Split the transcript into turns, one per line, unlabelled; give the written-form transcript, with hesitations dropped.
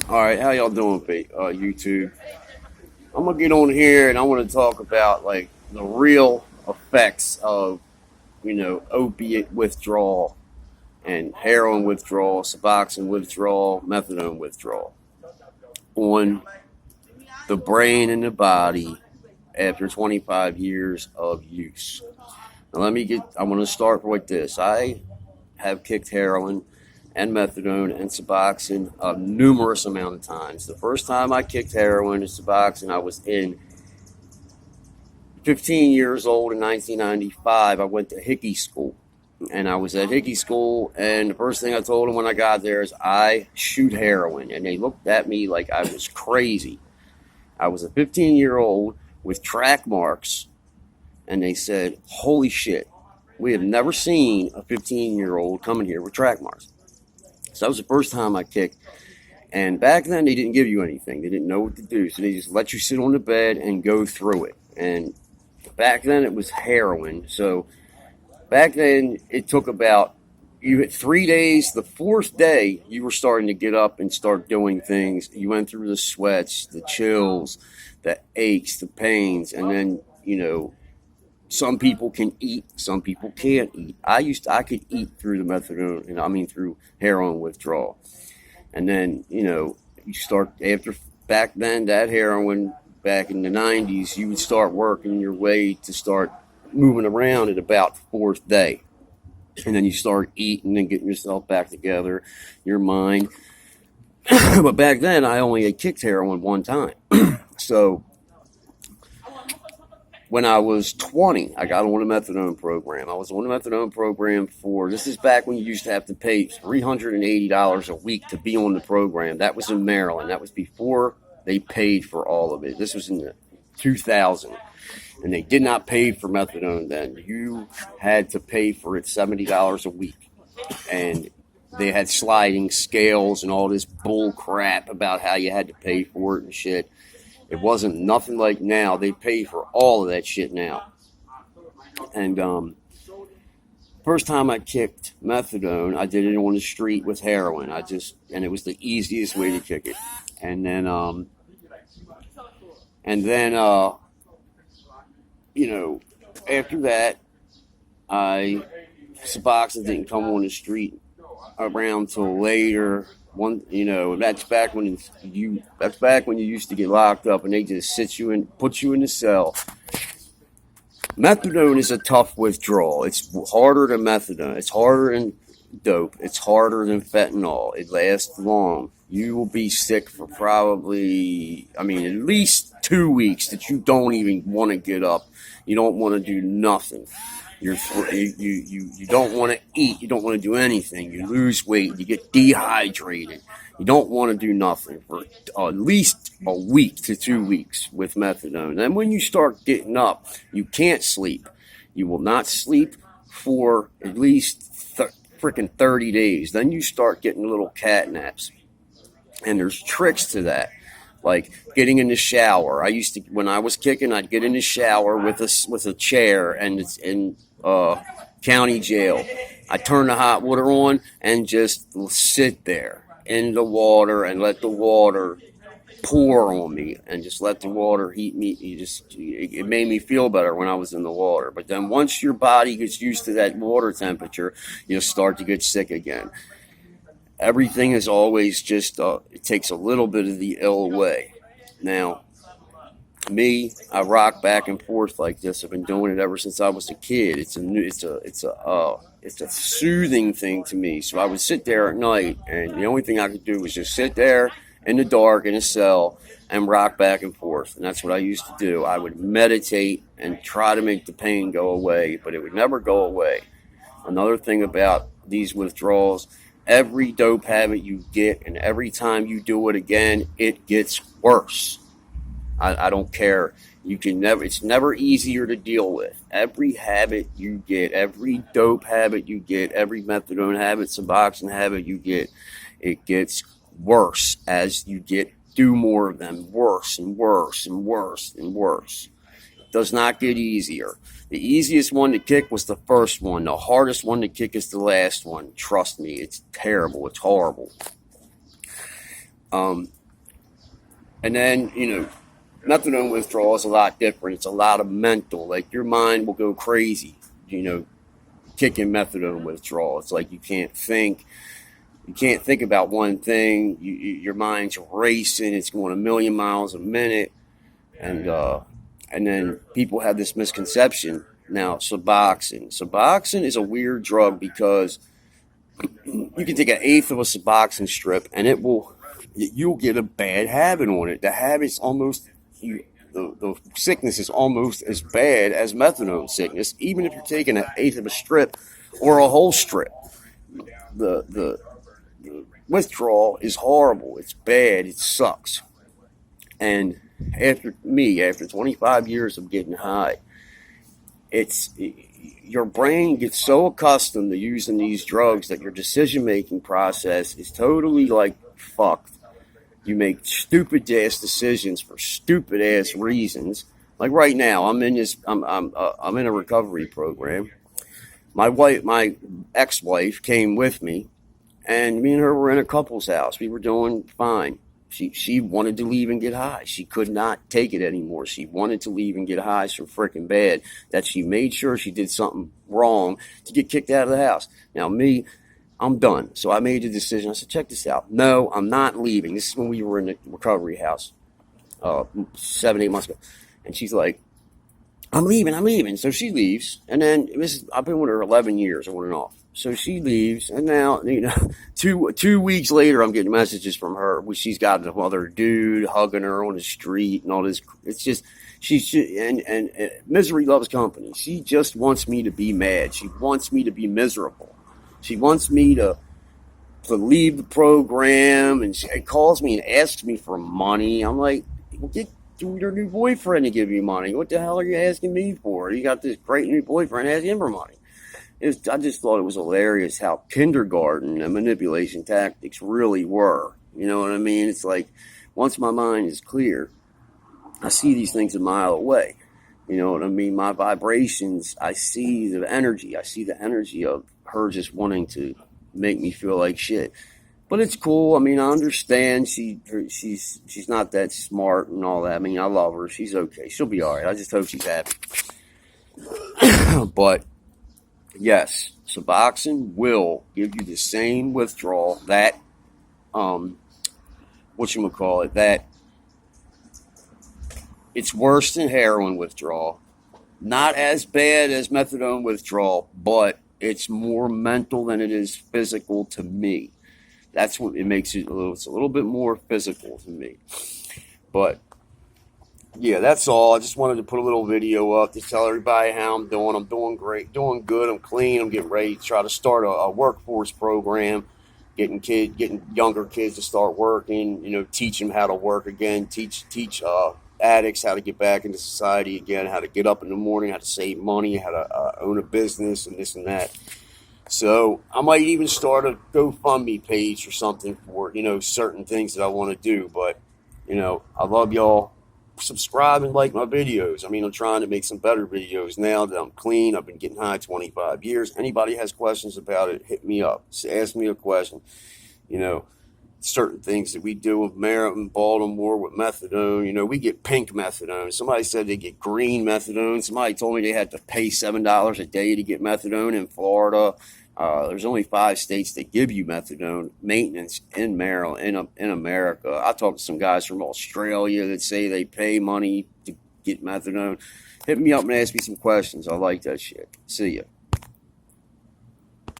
All right, how y'all doing, YouTube? I'm gonna get on here and I want to talk about like the real effects of opiate withdrawal and heroin withdrawal, Suboxone withdrawal, methadone withdrawal on the brain and the body after 25 years of use. Now, I want to start with this. I have kicked heroin and methadone and Suboxone a numerous amount of times. The first time I kicked heroin and Suboxone, I was 15 years old in 1995. I went to Hickey School. And I was at Hickey School, and the first thing I told them when I got there is I shoot heroin. And they looked at me like I was crazy. I was a 15-year-old with track marks, and they said, holy shit, we have never seen a 15-year-old coming here with track marks. So that was the first time I kicked. And back then, they didn't give you anything. They didn't know what to do. So they just let you sit on the bed and go through it. And back then, it was heroin. So back then, it took about, you had 3 days. The fourth day, you were starting to get up and start doing things. You went through the sweats, the chills, the aches, the pains. And then, some people can eat, some people can't eat. I could eat through the methadone, through heroin withdrawal. And then, you start back then, that heroin, back in the 90s, you would start working your way to start moving around at about the fourth day. And then you start eating and getting yourself back together, your mind. But back then, I only had kicked heroin one time. So when I was 20, I got on a methadone program. I was on a methadone program this is back when you used to have to pay $380 a week to be on the program. That was in Maryland. That was before they paid for all of it. This was in the 2000. And they did not pay for methadone then. You had to pay for it $70 a week. And they had sliding scales and all this bull crap about how you had to pay for it and shit. It wasn't nothing like now. They pay for all of that shit now. And first time I kicked methadone, I did it on the street with heroin. And it was the easiest way to kick it. And then after that, Suboxone didn't come on the street around till later. That's back when you used to get locked up and they just put you in the cell. Methadone is a tough withdrawal. It's harder than methadone. It's harder than dope. It's harder than fentanyl. It lasts long. You will be sick for probably, at least 2 weeks that you don't even want to get up. You don't want to do nothing. You don't want to eat. You don't want to do anything. You lose weight. You get dehydrated. You don't want to do nothing for at least a week to 2 weeks with methadone. Then when you start getting up, you can't sleep. You will not sleep for at least freaking 30 days. Then you start getting little cat naps. And there's tricks to that. Like getting in the shower. When I was kicking, I'd get in the shower with a chair, and it's in county jail. I turn the hot water on and just sit there in the water and let the water pour on me and just let the water heat me. It made me feel better when I was in the water. But then once your body gets used to that water temperature, you'll start to get sick again. Everything is always just, it takes a little bit of the ill away. Now, I rock back and forth like this. I've been doing it ever since I was a kid. It's a soothing thing to me. So I would sit there at night, and the only thing I could do was just sit there in the dark in a cell and rock back and forth. And that's what I used to do. I would meditate and try to make the pain go away, but it would never go away. Another thing about these withdrawals, every dope habit you get, and every time you do it again, it gets worse. I don't care. It's never easier to deal with. Every habit you get, every dope habit you get, every methadone habit, Suboxone habit you get, it gets worse as you do more of them. Worse and worse and worse and worse. It does not get easier. The easiest one to kick was the first one. The hardest one to kick is the last one. Trust me, it's terrible. It's horrible. And then, methadone withdrawal is a lot different. It's a lot of mental. Like, your mind will go crazy, kicking methadone withdrawal. It's like you can't think. You can't think about one thing. Your mind's racing. It's going a million miles a minute. And then people have this misconception. Now, Suboxone. Suboxone is a weird drug because you can take an eighth of a Suboxone strip and you'll get a bad habit on it. The habit's almost, the sickness is almost as bad as methadone sickness, even if you're taking an eighth of a strip or a whole strip. The withdrawal is horrible. It's bad. It sucks. And after 25 years of getting high, your brain gets so accustomed to using these drugs that your decision-making process is totally like fucked. You make stupid ass decisions for stupid ass reasons. Like right now, I'm in a recovery program. My ex-wife came with me, and me and her were in a couple's house. We were doing fine. She wanted to leave and get high. She could not take it anymore. She wanted to leave and get high so freaking bad that she made sure she did something wrong to get kicked out of the house. Now me, I'm done. So I made a decision. I said, check this out. No, I'm not leaving. This is when we were in the recovery house 7-8 months ago. And she's like, I'm leaving. So she leaves. And then I've been with her 11 years on and off. So she leaves, and now, 2 weeks later, I'm getting messages from her where she's got another dude hugging her on the street and all this. It's just, and misery loves company. She just wants me to be mad. She wants me to be miserable. She wants me to leave the program, and she calls me and asks me for money. I'm like, well, get your new boyfriend to give you money. What the hell are you asking me for? You got this great new boyfriend, ask him for money. I just thought it was hilarious how kindergarten and manipulation tactics really were. You know what I mean? It's like, once my mind is clear, I see these things a mile away. You know what I mean? My vibrations, I see the energy. I see the energy of her just wanting to make me feel like shit. But it's cool. I mean, I understand she's not that smart and all that. I mean, I love her. She's okay. She'll be all right. I just hope she's happy. But yes, Suboxone will give you the same withdrawal that, that it's worse than heroin withdrawal. Not as bad as methadone withdrawal, but it's more mental than it is physical to me. That's what it makes it it's a little bit more physical to me. But yeah, that's all. I just wanted to put a little video up to tell everybody how I'm doing. I'm doing great, doing good. I'm clean. I'm getting ready to try to start a workforce program, getting younger kids to start working. Teach them how to work again. Teach addicts how to get back into society again. How to get up in the morning. How to save money. How to own a business and this and that. So I might even start a GoFundMe page or something for certain things that I want to do. But I love y'all. Subscribe and like my videos. I mean, I'm trying to make some better videos now that I'm clean. I've been getting high 25 years. Anybody has questions about it, hit me up. Ask me a question. Certain things that we do with Maryland, Baltimore with methadone. We get pink methadone. Somebody said they get green methadone. Somebody told me they had to pay $7 a day to get methadone in Florida. There's only 5 states that give you methadone maintenance in Maryland, in America. I talked to some guys from Australia that say they pay money to get methadone. Hit me up and ask me some questions. I like that shit. See ya.